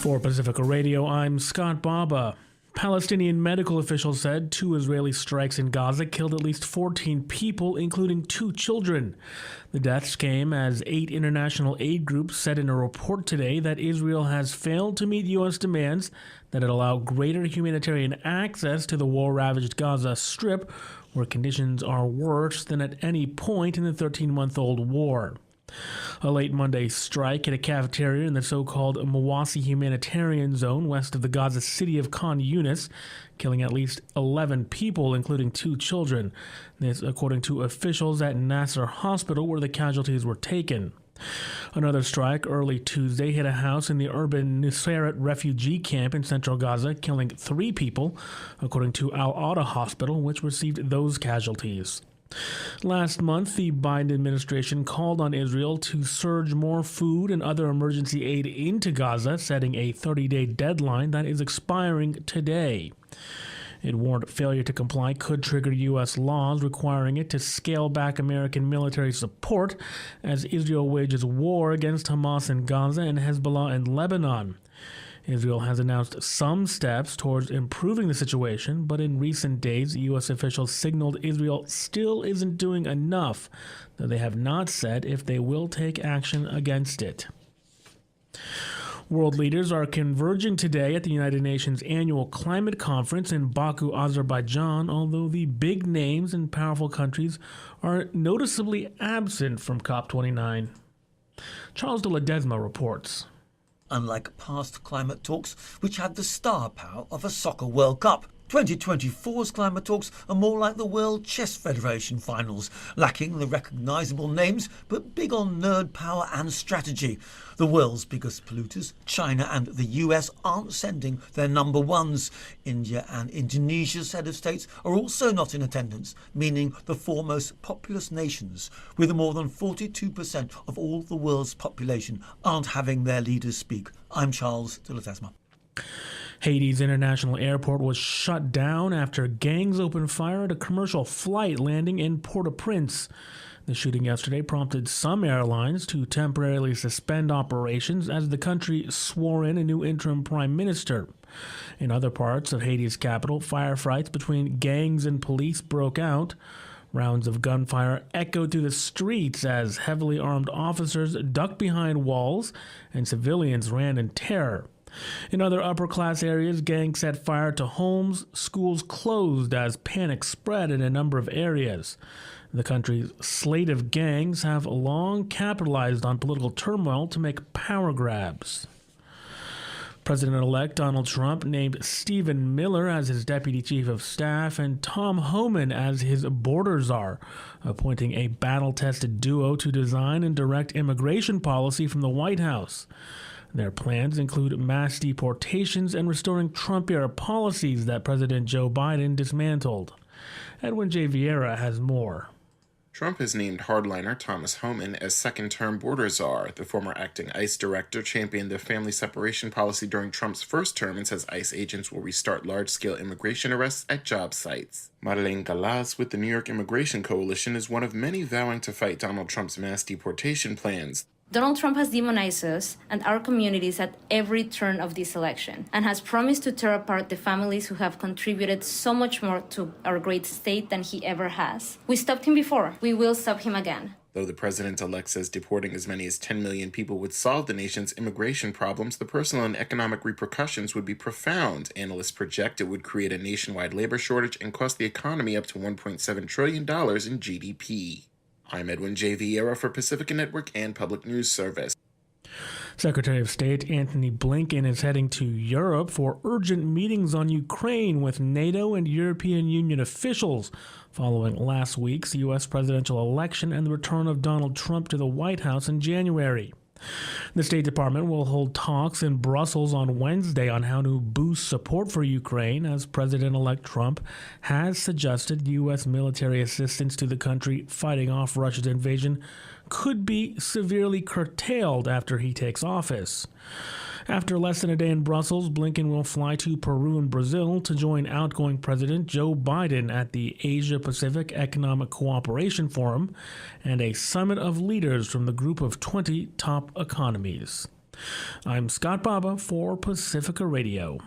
For Pacifica Radio, I'm Scott Baba. Palestinian medical officials said 2 Israeli strikes in Gaza killed at least 14 people, including 2 children. The deaths came as 8 international aid groups said in a report today that Israel has failed to meet U.S. demands that it allow greater humanitarian access to the war-ravaged Gaza Strip, where conditions are worse than at any point in the 13-month-old war. A late Monday strike at a cafeteria in the so-called Mawasi humanitarian zone west of the Gaza city of Khan Yunis, killing at least 11 people, including 2 children. This according to officials at Nasser Hospital, where the casualties were taken. Another strike early Tuesday hit a house in the urban Nusayrat refugee camp in central Gaza, killing 3 people, according to Al-Adha Hospital, which received those casualties. Last month, the Biden administration called on Israel to surge more food and other emergency aid into Gaza, setting a 30-day deadline that is expiring today. It warned failure to comply could trigger U.S. laws requiring it to scale back American military support as Israel wages war against Hamas in Gaza and Hezbollah in Lebanon. Israel has announced some steps towards improving the situation, but in recent days, U.S. officials signaled Israel still isn't doing enough, though they have not said if they will take action against it. World leaders are converging today at the United Nations annual climate conference in Baku, Azerbaijan, although the big names and powerful countries are noticeably absent from COP29. Charles de Ledesma reports. Unlike past climate talks, which had the star power of a soccer World Cup, 2024's climate talks are more like the World Chess Federation finals, lacking the recognisable names, but big on nerd power and strategy. The world's biggest polluters, China and the US, aren't sending their number ones. India and Indonesia's head of states are also not in attendance, meaning the 4 most populous nations, with more than 42% of all the world's population, aren't having their leaders speak. I'm Charles de Ledesma. Haiti's international airport was shut down after gangs opened fire at a commercial flight landing in Port-au-Prince. The shooting yesterday prompted some airlines to temporarily suspend operations as the country swore in a new interim prime minister. In other parts of Haiti's capital, firefights between gangs and police broke out. Rounds of gunfire echoed through the streets as heavily armed officers ducked behind walls and civilians ran in terror. In other upper-class areas, gangs set fire to homes. Schools closed as panic spread in a number of areas. The country's slate of gangs have long capitalized on political turmoil to make power grabs. President-elect Donald Trump named Stephen Miller as his deputy chief of staff and Tom Homan as his border czar, appointing a battle-tested duo to design and direct immigration policy from the White House. Their plans include mass deportations and restoring Trump-era policies that President Joe Biden dismantled. Edwin J. Vieira has more. Trump has named hardliner Thomas Homan as second-term border czar. The former acting ICE director championed the family separation policy during Trump's first term and says ICE agents will restart large-scale immigration arrests at job sites. Madeleine Galas with the New York Immigration Coalition is one of many vowing to fight Donald Trump's mass deportation plans. Donald Trump has demonized us and our communities at every turn of this election and has promised to tear apart the families who have contributed so much more to our great state than he ever has. We stopped him before. We will stop him again. Though the president-elect says deporting as many as 10 million people would solve the nation's immigration problems, the personal and economic repercussions would be profound. Analysts project it would create a nationwide labor shortage and cost the economy up to $1.7 trillion in GDP. I'm Edwin J. Vieira for Pacifica Network and Public News Service. Secretary of State Antony Blinken is heading to Europe for urgent meetings on Ukraine with NATO and European Union officials following last week's U.S. presidential election and the return of Donald Trump to the White House in January. The State Department will hold talks in Brussels on Wednesday on how to boost support for Ukraine, as President-elect Trump has suggested U.S. military assistance to the country fighting off Russia's invasion could be severely curtailed after he takes office. After less than a day in Brussels, Blinken will fly to Peru and Brazil to join outgoing President Joe Biden at the Asia-Pacific Economic Cooperation Forum and a summit of leaders from the group of 20 top economies. I'm Scott Baba for Pacifica Radio.